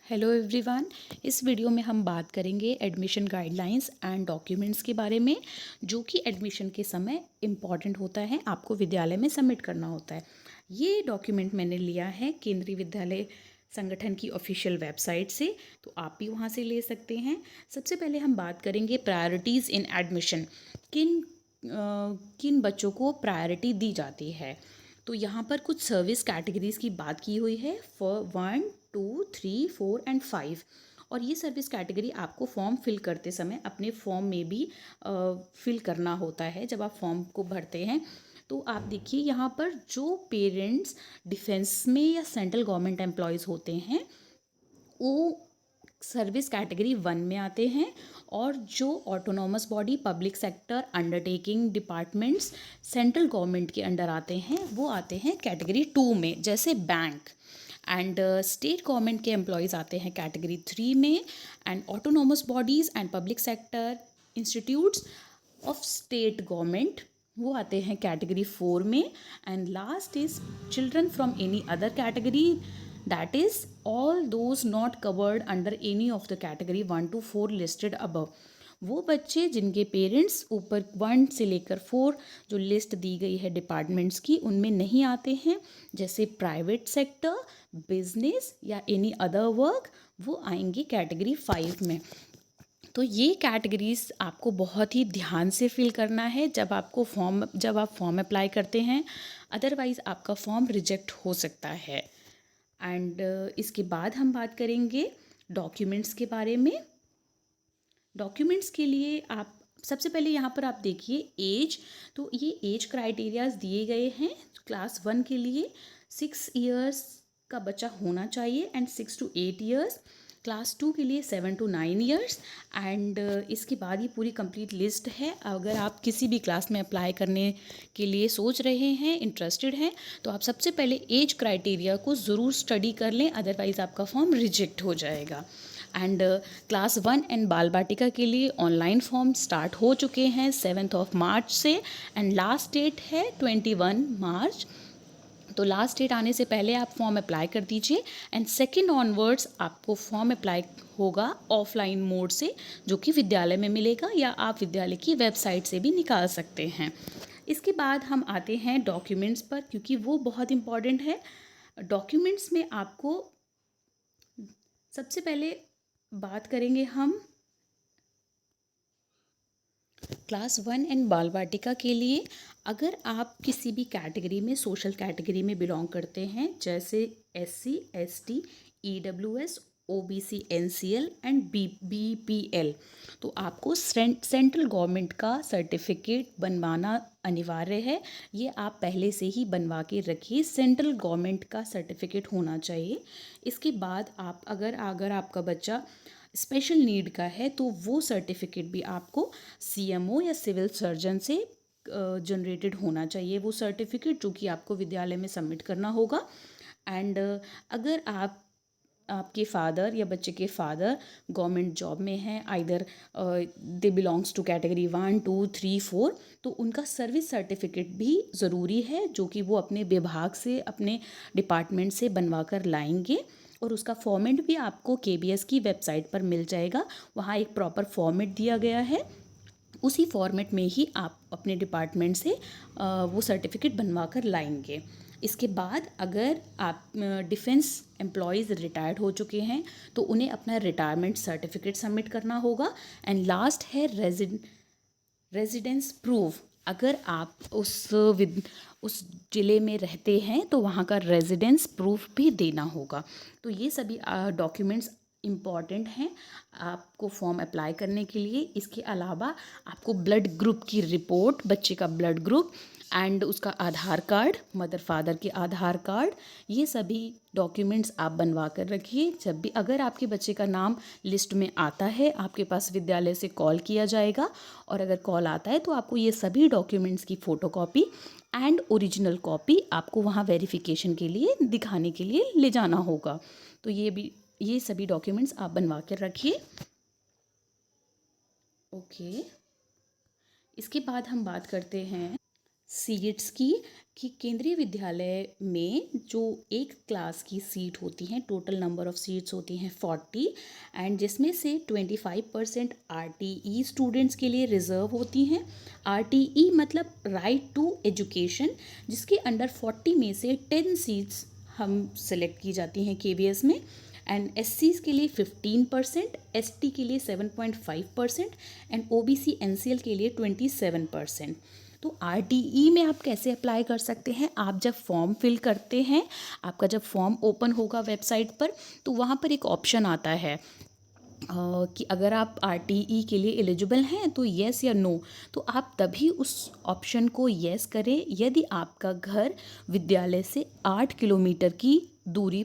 Hello everyone. इस video में हम बात करेंगे एडमिशन गाइडलाइंस एंड डॉक्यूमेंट्स के बारे में, जो कि एडमिशन के समय इम्पॉर्टेंट होता है, आपको विद्यालय में सबमिट करना होता है। ये डॉक्यूमेंट मैंने लिया है केंद्रीय विद्यालय संगठन की ऑफिशियल वेबसाइट से, तो आप भी वहाँ से ले सकते हैं। सबसे पहले हम बात करेंगे प्रायोरिटीज़ इन एडमिशन। किन बच्चों को प्रायोरिटी दी जाती है। तो यहाँ पर कुछ सर्विस कैटेगरीज़ की बात की हुई है फॉर 1, 2, 3, 4 एंड 5। और ये सर्विस कैटेगरी आपको फॉर्म फिल करते समय अपने फॉर्म में भी फिल करना होता है जब आप फॉर्म को भरते हैं। तो आप देखिए यहाँ पर जो पेरेंट्स डिफेंस में या सेंट्रल गवर्नमेंट एम्प्लॉयज़ होते हैं वो सर्विस कैटेगरी 1 में आते हैं, और जो autonomous body public sector undertaking departments central government के अंडर आते हैं वो आते हैं कैटेगरी 2 में, जैसे बैंक। एंड स्टेट गवर्नमेंट के एम्प्लॉयज़ आते हैं कैटेगरी 3 में, and autonomous bodies and public sector institutes of state government वो आते हैं कैटेगरी 4 में। And last is children from any other category, that is all those not covered under any of the category 1 to 4 listed above. वो बच्चे जिनके parents ऊपर 1 से लेकर 4 जो लिस्ट दी गई है डिपार्टमेंट्स की उनमें नहीं आते हैं, जैसे प्राइवेट सेक्टर, बिजनेस या एनी अदर वर्क, वो आएंगे कैटेगरी 5 में। तो ये कैटेगरीज आपको बहुत ही ध्यान से फिल करना है जब आप फॉर्म अप्लाई करते हैं, अदरवाइज़ आपका फॉर्म रिजेक्ट हो सकता है। एंड इसके बाद हम बात करेंगे डॉक्यूमेंट्स के बारे में। डॉक्यूमेंट्स के लिए आप सबसे पहले यहाँ पर आप देखिए एज। तो ये एज क्राइटेरियाज दिए गए हैं। क्लास 1 के लिए 6 इयर्स का बच्चा होना चाहिए एंड 6 to 8 इयर्स। क्लास 2 के लिए 7 to 9 इयर्स। एंड इसके बाद ये पूरी कंप्लीट लिस्ट है। अगर आप किसी भी क्लास में अप्लाई करने के लिए सोच रहे हैं, इंटरेस्टेड हैं, तो आप सबसे पहले एज क्राइटेरिया को ज़रूर स्टडी कर लें, अदरवाइज़ आपका फॉर्म रिजेक्ट हो जाएगा। एंड क्लास 1 एंड बाल बाटिका के लिए ऑनलाइन फॉर्म स्टार्ट हो चुके हैं 7 मार्च से, एंड लास्ट डेट है 21 मार्च। तो लास्ट डेट आने से पहले आप फॉर्म अप्लाई कर दीजिए। एंड सेकेंड ऑनवर्ड्स आपको फॉर्म अप्लाई होगा ऑफलाइन मोड से, जो कि विद्यालय में मिलेगा या आप विद्यालय की वेबसाइट से भी निकाल सकते हैं। इसके बाद हम आते हैं डॉक्यूमेंट्स पर, क्योंकि वो बहुत इम्पॉर्टेंट है। डॉक्यूमेंट्स में आपको सबसे पहले बात करेंगे हम क्लास 1 एंड बाल वाटिका के लिए। अगर आप किसी भी कैटेगरी में, सोशल कैटेगरी में बिलोंग करते हैं, जैसे SC, ST, EWS, OBC, NCL and BPL, तो आपको सेंट्रल गवर्नमेंट का सर्टिफिकेट बनवाना अनिवार्य है। ये आप पहले से ही बनवा के रखिए, सेंट्रल गवर्नमेंट का सर्टिफिकेट होना चाहिए। इसके बाद आप अगर आपका बच्चा स्पेशल नीड का है तो वो सर्टिफिकेट भी आपको CMO या सिविल सर्जन से जनरेटेड होना चाहिए, वो सर्टिफिकेट जो कि आपको विद्यालय में सबमिट करना होगा। एंड अगर आपके फादर या बच्चे के फादर गवर्नमेंट जॉब में हैं, either they belongs to category 1, 2, 3, 4, तो उनका सर्विस सर्टिफिकेट भी ज़रूरी है, जो कि वो अपने विभाग से, अपने डिपार्टमेंट से बनवा कर लाएंगे। और उसका फॉर्मेट भी आपको KBS की वेबसाइट पर मिल जाएगा। वहाँ एक प्रॉपर फॉर्मेट दिया गया है, उसी फॉर्मेट में ही आप अपने डिपार्टमेंट से वो सर्टिफिकेट बनवा कर लाएंगे। इसके बाद अगर आप डिफेंस एम्प्लॉयज़ रिटायर्ड हो चुके हैं तो उन्हें अपना रिटायरमेंट सर्टिफिकेट सबमिट करना होगा। एंड लास्ट है रेजिडेंस प्रूफ। अगर आप उस ज़िले में रहते हैं तो वहाँ का रेजिडेंस प्रूफ भी देना होगा। तो ये सभी डॉक्यूमेंट्स इम्पॉर्टेंट हैं आपको फॉर्म अप्लाई करने के लिए। इसके अलावा आपको ब्लड ग्रुप की रिपोर्ट, बच्चे का ब्लड ग्रुप एंड उसका आधार कार्ड, मदर फादर के आधार कार्ड, ये सभी डॉक्यूमेंट्स आप बनवा कर रखिए। जब भी अगर आपके बच्चे का नाम लिस्ट में आता है, आपके पास विद्यालय से कॉल किया जाएगा, और अगर कॉल आता है तो आपको ये सभी डॉक्यूमेंट्स की फ़ोटोकॉपी एंड ओरिजिनल कॉपी आपको वहाँ वेरिफिकेशन के लिए दिखाने के लिए ले जाना होगा। तो ये सभी डॉक्यूमेंट्स आप बनवा कर रखिए। ओके, इसके बाद हम बात करते हैं सीट्स की, कि केंद्रीय विद्यालय में जो एक क्लास की सीट होती हैं, टोटल नंबर ऑफ़ सीट्स होती हैं 40, एंड जिसमें से 25% RTE स्टूडेंट्स के लिए रिज़र्व होती हैं। RTE मतलब राइट टू एजुकेशन, जिसके अंडर 40 में से 10 सीट्स हम सेलेक्ट की जाती हैं KVS में। एंड SCs के लिए 15%, ST के लिए 7.5% एंड OBC NCL के लिए 27%। तो RTE में आप कैसे अप्लाई कर सकते हैं? आप जब फॉर्म फिल करते हैं, आपका जब फॉर्म ओपन होगा वेबसाइट पर, तो वहाँ पर एक ऑप्शन आता है कि अगर आप RTE के लिए एलिजिबल हैं तो येस या नो। तो आप तभी उस ऑप्शन को येस करें यदि आपका घर विद्यालय से 8 किलोमीटर की दूरी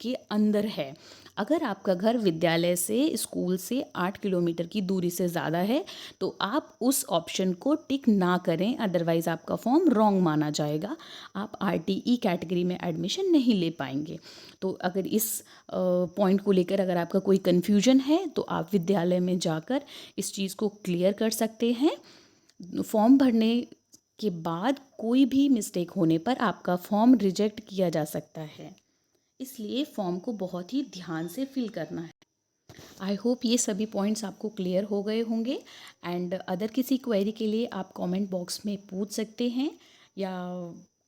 के अंदर है। अगर आपका घर विद्यालय से, स्कूल से 8 किलोमीटर की दूरी से ज़्यादा है तो आप उस ऑप्शन को टिक ना करें, अदरवाइज़ आपका फॉर्म रॉन्ग माना जाएगा। आप RTE कैटेगरी में एडमिशन नहीं ले पाएंगे। तो अगर इस पॉइंट को लेकर अगर आपका कोई कन्फ्यूजन है तो आप विद्यालय में जाकर इस चीज़ को क्लियर कर सकते हैं। फॉर्म भरने के बाद कोई भी मिस्टेक होने पर आपका फॉर्म रिजेक्ट किया जा सकता है, इसलिए फॉर्म को बहुत ही ध्यान से फिल करना है। आई होप ये सभी पॉइंट्स आपको क्लियर हो गए होंगे। एंड अदर किसी क्वेरी के लिए आप कमेंट बॉक्स में पूछ सकते हैं, या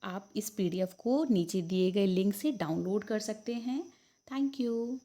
आप इस PDF को नीचे दिए गए लिंक से डाउनलोड कर सकते हैं। Thank you.